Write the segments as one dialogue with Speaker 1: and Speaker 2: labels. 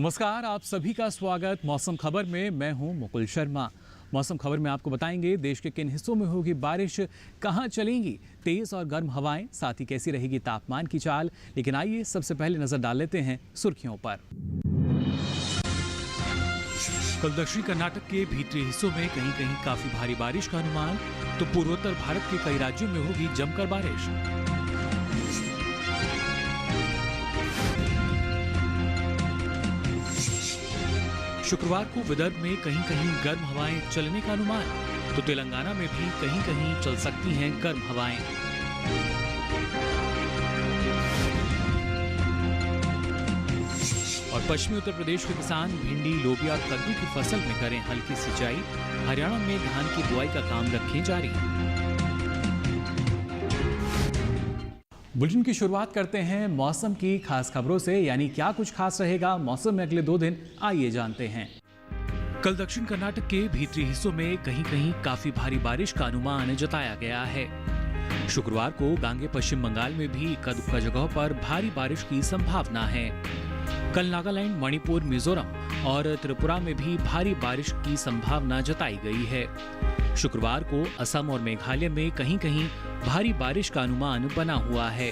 Speaker 1: नमस्कार, आप सभी का स्वागत मौसम खबर में। मैं हूं मुकुल शर्मा। मौसम खबर में आपको बताएंगे देश के किन हिस्सों में होगी बारिश, कहां चलेंगी तेज और गर्म हवाएं, साथ ही कैसी रहेगी तापमान की चाल। लेकिन आइए सबसे पहले नजर डाल लेते हैं सुर्खियों पर। कल दक्षिण कर्नाटक के भीतरी हिस्सों में कहीं कहीं काफी भारी बारिश का अनुमान, तो पूर्वोत्तर भारत के कई राज्यों में होगी जमकर बारिश। शुक्रवार को विदर्भ में कहीं कहीं गर्म हवाएं चलने का अनुमान, तो तेलंगाना में भी कहीं कहीं चल सकती हैं गर्म हवाएं। और पश्चिमी उत्तर प्रदेश के किसान भिंडी, लोबिया और कद्दू की फसल में करें हल्की सिंचाई। हरियाणा में धान की बुआई का काम रखें जारी। बुलेटिन की शुरुआत करते हैं मौसम की खास खबरों से, यानी क्या कुछ खास रहेगा मौसम में अगले 2 दिन, आइए जानते हैं। कल दक्षिण कर्नाटक के भीतरी हिस्सों में कहीं कहीं काफी भारी बारिश का अनुमान जताया गया है। शुक्रवार को गांगे पश्चिम बंगाल में भी इक्का दुक्का जगहों पर भारी बारिश की संभावना है। कल नागालैंड, मणिपुर, मिजोरम और त्रिपुरा में भी भारी बारिश की संभावना जताई गई है। शुक्रवार को असम और मेघालय में कहीं कहीं भारी बारिश का अनुमान बना हुआ है।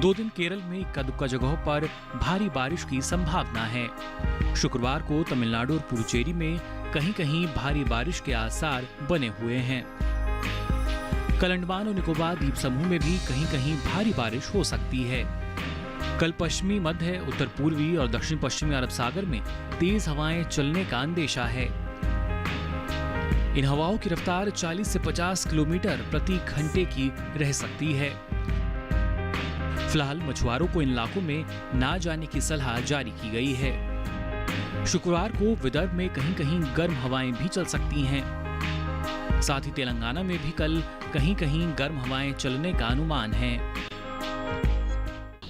Speaker 1: 2 दिन केरल में इक्का दुक्का जगहों पर भारी बारिश की संभावना है। शुक्रवार को तमिलनाडु और पुडुचेरी में कहीं कहीं भारी बारिश के आसार बने हुए हैं। कल अंडमान और निकोबार द्वीप समूह में भी कहीं कहीं भारी बारिश हो सकती है। कल पश्चिमी, मध्य, उत्तर पूर्वी और दक्षिण पश्चिमी अरब सागर में तेज हवाएं चलने का अंदेशा है। इन हवाओं की रफ्तार 40 से 50 किलोमीटर प्रति घंटे की रह सकती है। फिलहाल मछुआरों को इन इलाकों में ना जाने की सलाह जारी की गई है। शुक्रवार को विदर्भ में कहीं कहीं गर्म हवाएं भी चल सकती हैं। साथ ही तेलंगाना में भी कल कहीं कहीं गर्म हवाएं चलने का अनुमान है।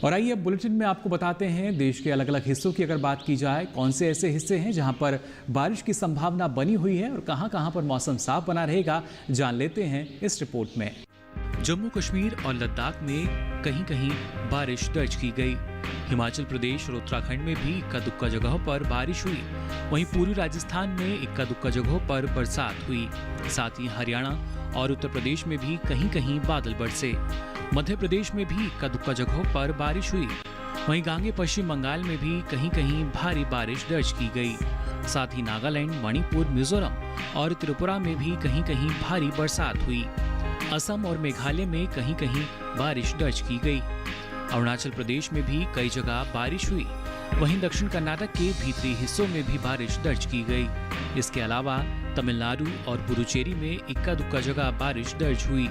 Speaker 1: और आइए अब बुलेटिन में आपको बताते हैं देश के अलग अलग हिस्सों की अगर बात की जाए, कौन से ऐसे हिस्से हैं जहां पर बारिश की संभावना बनी हुई है और कहां पर मौसम साफ बना रहेगा, जान लेते हैं इस रिपोर्ट में। जम्मू कश्मीर और लद्दाख में कहीं कहीं बारिश दर्ज की गई। हिमाचल प्रदेश और उत्तराखंड में भी इक्का दुक्का जगहों पर बारिश हुई। वहीं पूर्वी राजस्थान में इक्का दुक्का जगहों पर बरसात हुई। साथ ही हरियाणा और उत्तर प्रदेश में भी कहीं कहीं बादल बरसे। मध्य प्रदेश में भी इक्का दुक्का जगहों पर बारिश हुई। वहीं गांगे पश्चिम बंगाल में भी कहीं कहीं भारी बारिश दर्ज की गई। साथ ही नागालैंड, मणिपुर, मिजोरम और त्रिपुरा में भी कहीं कहीं भारी बरसात हुई। असम और मेघालय में कहीं कहीं बारिश दर्ज की गई। अरुणाचल प्रदेश में भी कई जगह बारिश हुई। वहीं दक्षिण कर्नाटक के भीतरी हिस्सों में भी बारिश दर्ज की गई। इसके अलावा तमिलनाडु और पुडुचेरी में इक्का दुक्का जगह बारिश दर्ज हुई।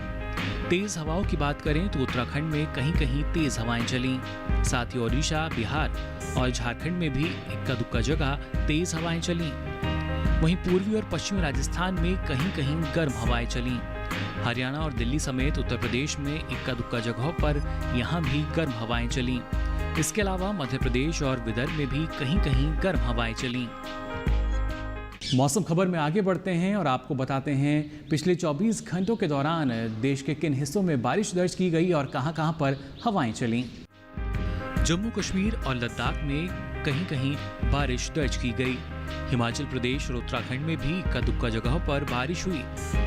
Speaker 1: तेज हवाओं की बात करें तो उत्तराखंड में कहीं कहीं तेज हवाएं चलीं। साथ ही ओडिशा, बिहार और झारखंड में भी इक्का दुक्का जगह तेज हवाएं चलीं। वहीं पूर्वी और पश्चिमी राजस्थान में कहीं कहीं गर्म हवाएं चलीं। हरियाणा और दिल्ली समेत उत्तर प्रदेश में इक्का दुक्का जगहों पर यहां भी गर्म हवाएं चलीं। इसके अलावा मध्य प्रदेश और विदर्भ में भी कहीं कहीं गर्म हवाएं चलीं। मौसम खबर में आगे बढ़ते हैं और आपको बताते हैं पिछले 24 घंटों के दौरान देश के किन हिस्सों में बारिश दर्ज की गई और कहां पर हवाएं चलीं। जम्मू कश्मीर और लद्दाख में कहीं कहीं बारिश दर्ज की गई। हिमाचल प्रदेश और उत्तराखंड में भी इक्का दुक्का जगहों पर बारिश हुई।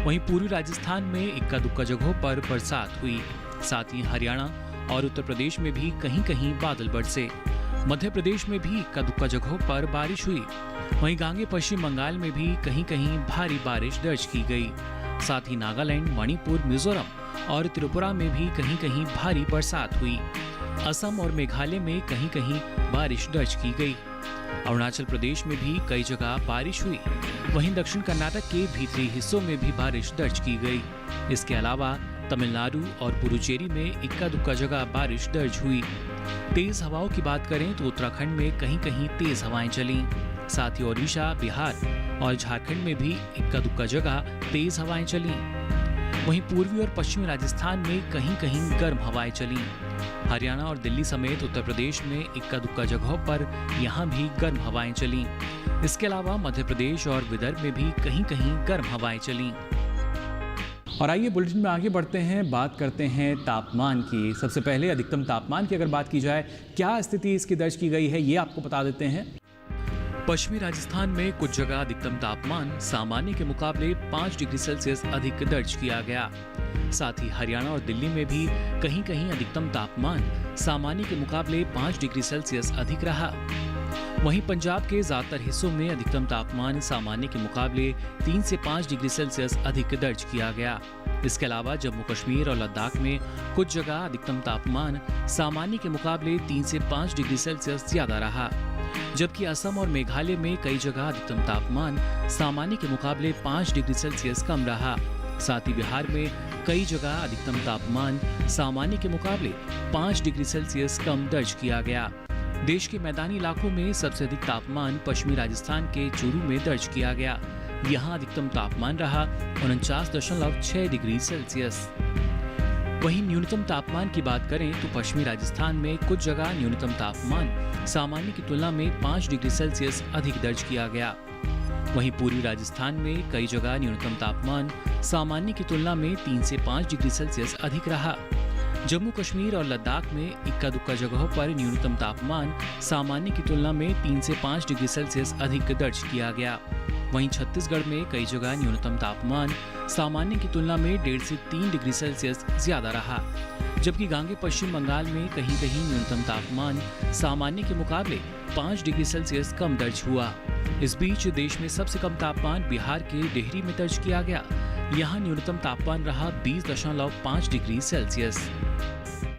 Speaker 1: वहीं पूर्वी राजस्थान में इक्का दुक्का जगहों पर बरसात हुई। साथ ही हरियाणा और उत्तर प्रदेश में भी कहीं कहीं बादल बरसे। मध्य प्रदेश में भी इक्का दुक्का जगहों पर बारिश हुई। वहीं गांगे पश्चिम बंगाल में भी कहीं कहीं भारी बारिश दर्ज की गई। साथ ही नागालैंड, मणिपुर, मिजोरम और त्रिपुरा में भी कहीं कहीं भारी बरसात हुई। असम और मेघालय में कहीं कहीं बारिश दर्ज की गई। अरुणाचल प्रदेश में भी कई जगह बारिश हुई। वहीं दक्षिण कर्नाटक के भीतरी हिस्सों में भी बारिश दर्ज की गई। इसके अलावा तमिलनाडु और पुडुचेरी में इक्का दुक्का जगह बारिश दर्ज हुई। तेज हवाओं की बात करें तो उत्तराखंड में कहीं कहीं तेज हवाएं चलीं। साथ ही ओडिशा, बिहार और झारखंड में भी इक्का दुक्का जगह तेज हवाएं चलीं। वहीं पूर्वी और पश्चिमी राजस्थान में कहीं कहीं गर्म हवाएं चलीं। हरियाणा और दिल्ली समेत उत्तर प्रदेश में इक्का दुक्का जगहों पर यहां भी गर्म हवाएं चलीं। इसके अलावा मध्य प्रदेश और विदर्भ में भी कहीं कहीं गर्म हवाएं चलीं। और आइए बुलेटिन में आगे बढ़ते हैं, बात करते हैं तापमान की। सबसे पहले अधिकतम तापमान की अगर बात की जाए, क्या स्थिति इसकी दर्ज की गई है, ये आपको बता देते हैं। पश्चिमी राजस्थान में कुछ जगह अधिकतम तापमान सामान्य के मुकाबले 5 डिग्री सेल्सियस अधिक दर्ज किया गया। साथ ही हरियाणा और दिल्ली में भी कहीं कहीं अधिकतम तापमान सामान्य के मुकाबले 5 डिग्री सेल्सियस अधिक रहा। वहीं पंजाब के ज्यादातर हिस्सों में अधिकतम तापमान सामान्य के मुकाबले 3 से 5 डिग्री सेल्सियस अधिक दर्ज किया गया। इसके अलावा जम्मू कश्मीर और लद्दाख में कुछ जगह अधिकतम तापमान सामान्य के मुकाबले 3 से 5 डिग्री सेल्सियस ज्यादा रहा, जबकि असम और मेघालय में कई जगह अधिकतम तापमान सामान्य के मुकाबले 5 डिग्री सेल्सियस कम रहा। साथ ही बिहार में कई जगह अधिकतम तापमान सामान्य के मुकाबले 5 डिग्री सेल्सियस कम दर्ज किया गया। देश के मैदानी इलाकों में सबसे अधिक तापमान पश्चिमी राजस्थान के चूरू में दर्ज किया गया। यहाँ अधिकतम तापमान रहा 49.6 डिग्री सेल्सियस। वहीं न्यूनतम तापमान की बात करें तो पश्चिमी राजस्थान में कुछ जगह न्यूनतम तापमान सामान्य की तुलना में 5 डिग्री सेल्सियस अधिक दर्ज किया गया। वहीं पूर्वी राजस्थान में कई जगह न्यूनतम तापमान सामान्य की तुलना में 3 से 5 डिग्री सेल्सियस अधिक रहा। जम्मू कश्मीर और लद्दाख में इक्का दुक्का जगहों पर न्यूनतम तापमान सामान्य की तुलना में 3 से 5 डिग्री सेल्सियस अधिक दर्ज किया गया। वहीं छत्तीसगढ़ में कई जगह न्यूनतम तापमान सामान्य की तुलना में 1.5 से 3 डिग्री सेल्सियस ज्यादा रहा, जबकि गांगे पश्चिम बंगाल में कहीं कहीं न्यूनतम तापमान सामान्य के मुकाबले 5 डिग्री सेल्सियस कम दर्ज हुआ। इस बीच देश में सबसे कम तापमान बिहार के डेहरी में दर्ज किया गया। यहाँ न्यूनतम तापमान रहा 20.5 डिग्री सेल्सियस।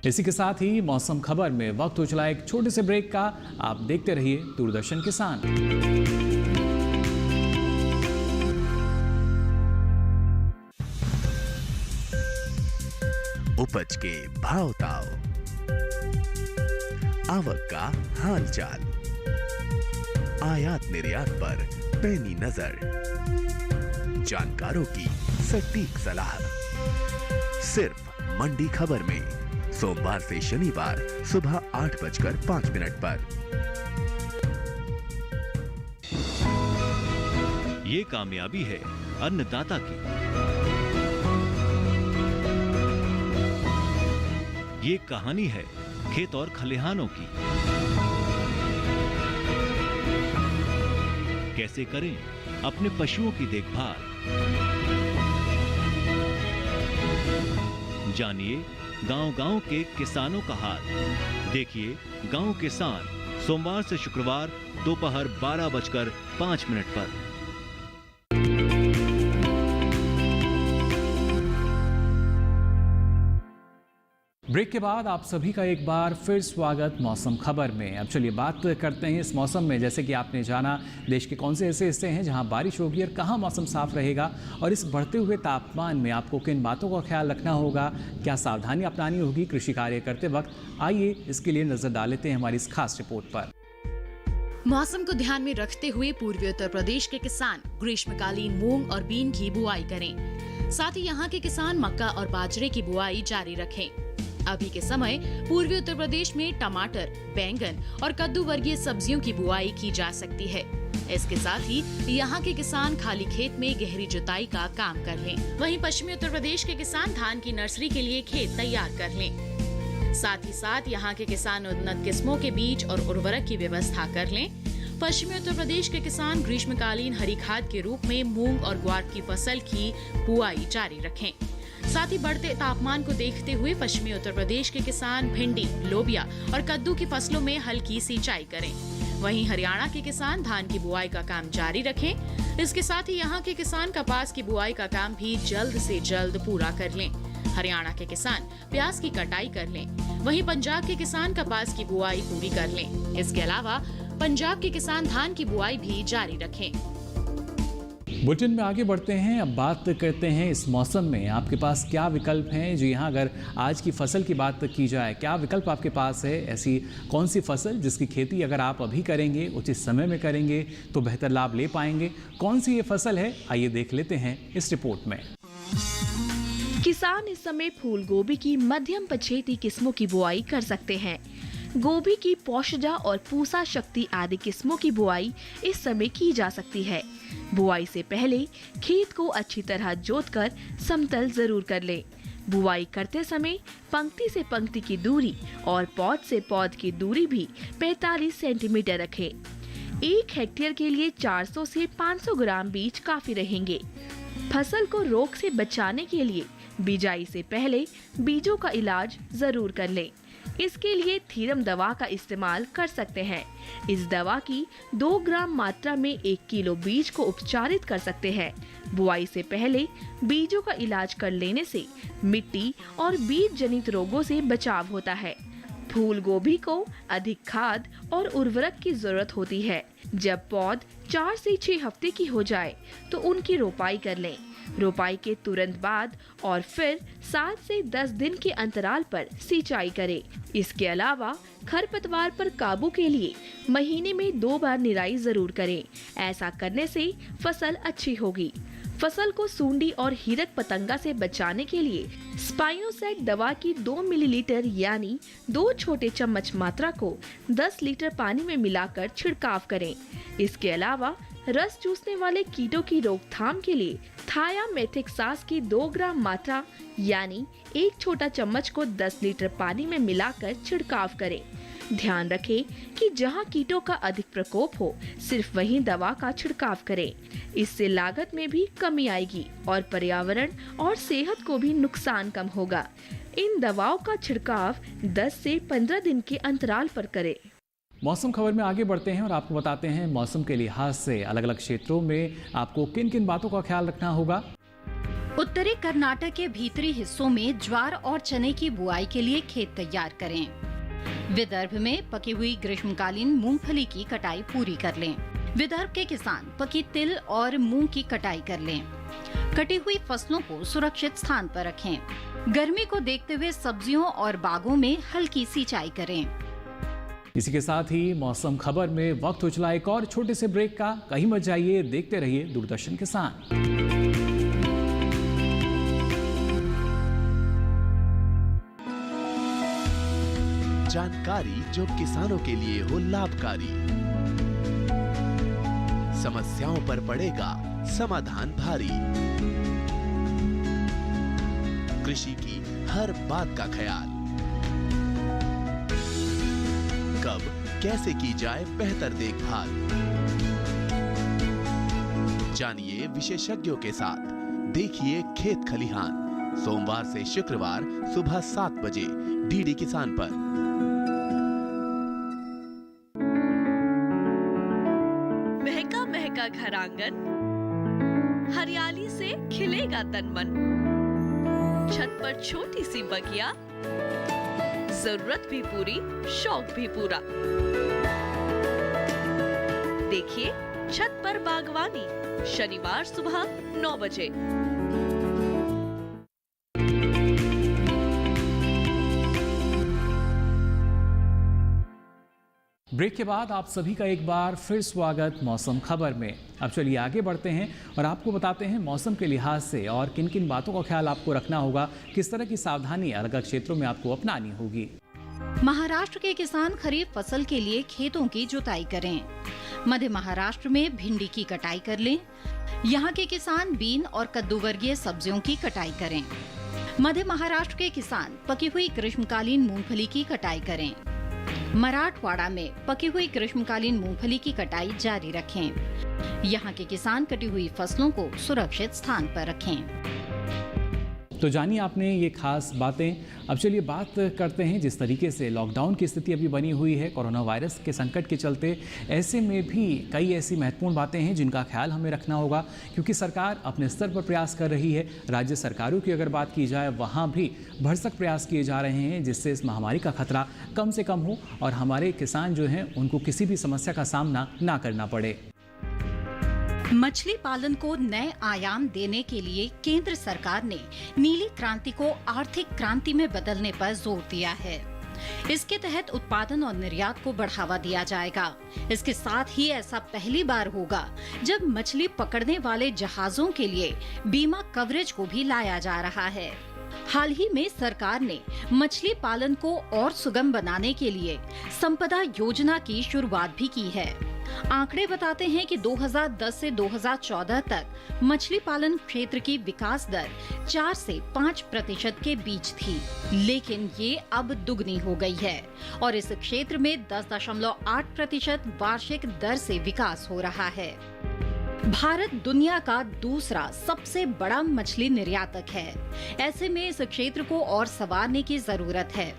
Speaker 1: इसी के साथ ही मौसम खबर में वक्त हो चला एक छोटे से ब्रेक का। आप देखते रहिए दूरदर्शन किसान।
Speaker 2: उपज के भाव ताव, आवक का हाल चाल, आयात निर्यात पर पैनी नजर, जानकारों की सटीक सलाह, सिर्फ मंडी खबर में सोमवार से शनिवार सुबह 8:05 पर।
Speaker 3: ये कामयाबी है अन्नदाता की, ये कहानी है खेत और खलिहानों की। कैसे करें अपने पशुओं की देखभाल, जानिए गांव-गांव के किसानों का हाल। देखिए गांव किसान सोमवार से शुक्रवार दोपहर 12:05 पर।
Speaker 1: ब्रेक के बाद आप सभी का एक बार फिर स्वागत मौसम खबर में। अब चलिए बात करते हैं इस मौसम में। जैसे कि आपने जाना देश के कौन से ऐसे हिस्से हैं जहां बारिश होगी और कहां मौसम साफ रहेगा, और इस बढ़ते हुए तापमान में आपको किन बातों का ख्याल रखना होगा, क्या सावधानी अपनानी होगी कृषि कार्य करते वक्त। आइए इसके लिए नजर डाल लेते हैं हमारी इस खास रिपोर्ट पर।
Speaker 4: मौसम को ध्यान में रखते हुए पूर्वी उत्तर प्रदेश के किसान ग्रीष्मकालीन मूंग और बीन की बुआई करें। साथ ही यहाँ के किसान मक्का और बाजरे की बुआई जारी रखें। अभी के समय पूर्वी उत्तर प्रदेश में टमाटर, बैंगन और कद्दू वर्गीय सब्जियों की बुआई की जा सकती है। इसके साथ ही यहाँ के किसान खाली खेत में गहरी जुताई का काम कर लें। वहीं पश्चिमी उत्तर प्रदेश के किसान धान की नर्सरी के लिए खेत तैयार कर लें। साथ ही साथ यहाँ के किसान उन्नत किस्मों के बीज और उर्वरक की व्यवस्था कर लें। पश्चिमी उत्तर प्रदेश के किसान ग्रीष्मकालीन हरी खाद के रूप में मूंग और ग्वार की फसल की बुआई जारी रखें। साथ ही बढ़ते तापमान को देखते हुए पश्चिमी उत्तर प्रदेश के किसान भिंडी, लोबिया और कद्दू की फसलों में हल्की सिंचाई करें। वहीं हरियाणा के किसान धान की बुआई का काम जारी रखें। इसके साथ ही यहाँ के किसान कपास की बुआई का काम भी जल्द से जल्द पूरा कर लें। हरियाणा के किसान प्याज की कटाई कर लें। वहीं पंजाब के किसान कपास की बुआई पूरी कर लें। इसके अलावा पंजाब के किसान धान की बुआई भी जारी रखें।
Speaker 1: बुलेटिन में आगे बढ़ते हैं। अब बात करते हैं इस मौसम में आपके पास क्या विकल्प हैं। जी हाँ, अगर आज की फसल की बात की जाए, क्या विकल्प आपके पास है? ऐसी कौन सी फसल जिसकी खेती अगर आप अभी करेंगे, उचित समय में करेंगे तो बेहतर लाभ ले पाएंगे? कौन सी ये फसल है, आइए देख लेते हैं इस रिपोर्ट में।
Speaker 5: किसान इस समय फूल गोभी की मध्यम पछेती किस्मों की बुआई कर सकते हैं। गोभी की पौषजा और पूसा शक्ति आदि किस्मों की बुआई इस समय की जा सकती है। बुआई से पहले खेत को अच्छी तरह जोतकर समतल जरूर कर लें। बुआई करते समय पंक्ति से पंक्ति की दूरी और पौध से पौध की दूरी भी 45 सेंटीमीटर रखें। 1 हेक्टेयर के लिए 400 से 500 ग्राम बीज काफी रहेंगे। फसल को रोग से बचाने के लिए बिजाई से पहले बीजों का इलाज जरूर कर लें। इसके लिए थीरम दवा का इस्तेमाल कर सकते हैं। इस दवा की 2 ग्राम मात्रा में 1 किलो बीज को उपचारित कर सकते हैं। बुआई से पहले बीजों का इलाज कर लेने से मिट्टी और बीज जनित रोगों से बचाव होता है। फूल गोभी को अधिक खाद और उर्वरक की जरूरत होती है। जब पौध 4 से 6 हफ्ते की हो जाए तो उनकी रोपाई कर लें। रोपाई के तुरंत बाद और फिर 7 से 10 दिन के अंतराल पर सिंचाई करें। इसके अलावा खरपतवार पर काबू के लिए महीने में 2 बार निराई जरूर करें। ऐसा करने से फसल अच्छी होगी। फसल को सूंडी और हीरक पतंगा से बचाने के लिए स्पाइनोसैट दवा की 2 मिलीलीटर यानी 2 छोटे चम्मच मात्रा को 10 लीटर पानी में मिलाकर छिड़काव करें। इसके अलावा रस चूसने वाले कीटों की रोकथाम के लिए थायामेथिक्सास की 2 ग्राम मात्रा यानी 1 छोटा चम्मच को 10 लीटर पानी में मिलाकर छिड़काव करें। ध्यान रखें कि जहां कीटों का अधिक प्रकोप हो सिर्फ वहीं दवा का छिड़काव करें। इससे लागत में भी कमी आएगी और पर्यावरण और सेहत को भी नुकसान कम होगा। इन दवाओं का छिड़काव 10 से 15 दिन के अंतराल पर करें।
Speaker 1: मौसम खबर में आगे बढ़ते हैं और आपको बताते हैं मौसम के लिहाज से अलग अलग क्षेत्रों में आपको किन किन बातों का ख्याल रखना होगा।
Speaker 6: उत्तरी कर्नाटक के भीतरी हिस्सों में ज्वार और चने की बुआई के लिए खेत तैयार करें। विदर्भ में पकी हुई ग्रीष्मकालीन मूंगफली की कटाई पूरी कर लें। विदर्भ के किसान पकी तिल और मूंग की कटाई कर लें। कटी हुई फसलों को सुरक्षित स्थान पर रखें। गर्मी को देखते हुए सब्जियों और बागों में हल्की सिंचाई करें।
Speaker 1: इसी के साथ ही मौसम खबर में वक्त हो चला एक और छोटे से ब्रेक का। कहीं मत जाइए, देखते रहिए दूरदर्शन किसान।
Speaker 2: जानकारी जो किसानों के लिए हो लाभकारी, समस्याओं पर पड़ेगा समाधान भारी, कृषि की हर बात का ख्याल, कब कैसे की जाए बेहतर देखभाल। जानिए विशेषज्ञों के साथ, देखिए खेत खलिहान, सोमवार से शुक्रवार सुबह 7 बजे डीडी किसान पर।
Speaker 5: महका महका घर आंगन, हरियाली से खिलेगा तन मन। छत पर छोटी सी बगिया, जरूरत भी पूरी, शौक भी पूरा। देखिए छत पर बागवानी, शनिवार सुबह 9 बजे।
Speaker 1: ब्रेक के बाद आप सभी का एक बार फिर स्वागत मौसम खबर में। अब चलिए आगे बढ़ते हैं और आपको बताते हैं मौसम के लिहाज से और किन किन बातों का ख्याल आपको रखना होगा, किस तरह की सावधानी अलग अलग क्षेत्रों में आपको अपनानी होगी।
Speaker 6: महाराष्ट्र के किसान खरीफ फसल के लिए खेतों की जुताई करें। मध्य महाराष्ट्र में भिंडी की कटाई कर लें। यहाँ के किसान बीन और कद्दू वर्गीय सब्जियों की कटाई करें। मध्य महाराष्ट्र के किसान पकी हुई ग्रीष्मकालीन मूंगफली की कटाई करें। मराठवाड़ा में पकी हुई ग्रीष्मकालीन मूंगफली की कटाई जारी रखें। यहाँ के किसान कटी हुई फसलों को सुरक्षित स्थान पर रखें।
Speaker 1: तो जानिए आपने ये खास बातें। अब चलिए बात करते हैं जिस तरीके से लॉकडाउन की स्थिति अभी बनी हुई है कोरोना वायरस के संकट के चलते, ऐसे में भी कई ऐसी महत्वपूर्ण बातें हैं जिनका ख्याल हमें रखना होगा, क्योंकि सरकार अपने स्तर पर प्रयास कर रही है। राज्य सरकारों की अगर बात की जाए, वहाँ भी भरसक प्रयास किए जा रहे हैं जिससे इस महामारी का खतरा कम से कम हो और हमारे किसान जो हैं उनको किसी भी समस्या का सामना ना करना पड़े।
Speaker 6: मछली पालन को नए आयाम देने के लिए केंद्र सरकार ने नीली क्रांति को आर्थिक क्रांति में बदलने पर जोर दिया है। इसके तहत उत्पादन और निर्यात को बढ़ावा दिया जाएगा। इसके साथ ही ऐसा पहली बार होगा जब मछली पकड़ने वाले जहाजों के लिए बीमा कवरेज को भी लाया जा रहा है। हाल ही में सरकार ने मछली पालन को और सुगम बनाने के लिए संपदा योजना की शुरुआत भी की है। आंकड़े बताते हैं कि 2010 से 2014 तक मछली पालन क्षेत्र की विकास दर 4 से 5% के बीच थी, लेकिन ये अब दुगनी हो गई है और इस क्षेत्र में 10.8% वार्षिक दर से विकास हो रहा है। भारत दुनिया का दूसरा सबसे बड़ा मछली निर्यातक है। ऐसे में इस क्षेत्र को और संवारने की जरूरत है।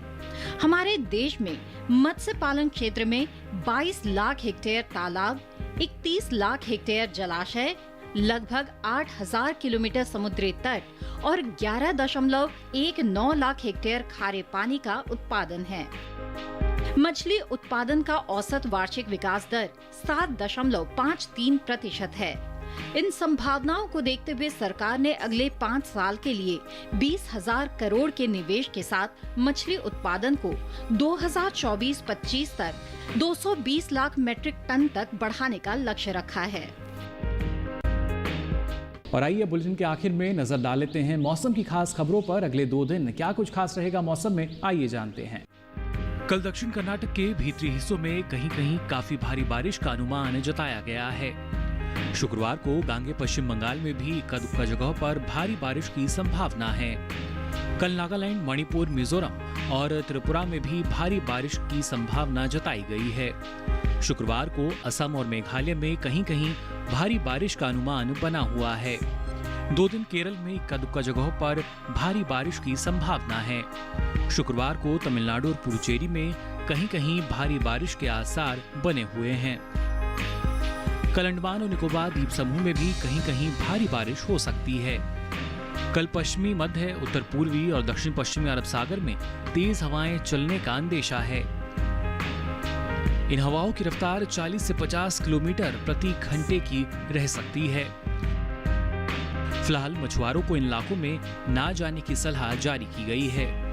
Speaker 6: हमारे देश में मत्स्य पालन क्षेत्र में 22 लाख हेक्टेयर तालाब, 31 लाख हेक्टेयर जलाशय, लगभग 8,000 किलोमीटर समुद्री तट और 11.19 लाख हेक्टेयर खारे पानी का उत्पादन है। मछली उत्पादन का औसत वार्षिक विकास दर 7.53% है। इन संभावनाओं को देखते हुए सरकार ने अगले 5 साल के लिए 20,000 करोड़ के निवेश के साथ मछली उत्पादन को 2024-25 तक 220 लाख मीट्रिक टन तक बढ़ाने का लक्ष्य रखा है।
Speaker 1: और आइए बुलेटिन के आखिर में नजर डाल लेते हैं मौसम की खास खबरों पर। अगले 2 दिन क्या कुछ खास रहेगा मौसम में, आइए जानते हैं। कल दक्षिण कर्नाटक के भीतरी हिस्सों में कहीं कहीं काफी भारी बारिश का अनुमान जताया गया है। शुक्रवार को गांगे पश्चिम बंगाल में भी इक्का दुक्का जगहों पर भारी बारिश की संभावना है। कल नागालैंड, मणिपुर, मिजोरम और त्रिपुरा में भी भारी बारिश की संभावना जताई गई है। शुक्रवार को असम और मेघालय में कहीं कहीं भारी बारिश का अनुमान बना हुआ है। 2 दिन केरल में इक्का दुक्का जगहों पर भारी बारिश की संभावना है। शुक्रवार को तमिलनाडु और पुडुचेरी में कहीं कहीं भारी बारिश के आसार बने हुए हैं। कल अंडमान और निकोबार द्वीप समूह में भी कहीं कहीं भारी बारिश हो सकती है। कल पश्चिमी, मध्य, उत्तर पूर्वी और दक्षिण पश्चिमी अरब सागर में तेज हवाएं चलने का अंदेशा है। इन हवाओं की रफ्तार 40 से 50 किलोमीटर प्रति घंटे की रह सकती है। फिलहाल मछुआरों को इन इलाकों में ना जाने की सलाह जारी की गई है।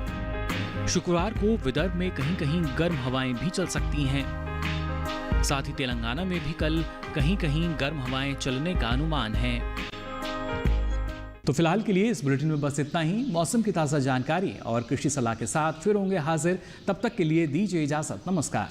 Speaker 1: शुक्रवार को विदर्भ में कहीं कहीं गर्म हवाएं भी चल सकती हैं। साथ ही तेलंगाना में भी कल कहीं कहीं गर्म हवाएं चलने का अनुमान है। तो फिलहाल के लिए इस बुलेटिन में बस इतना ही। मौसम की ताजा जानकारी और कृषि सलाह के साथ फिर होंगे हाजिर। तब तक के लिए दीजिए इजाजत। नमस्कार।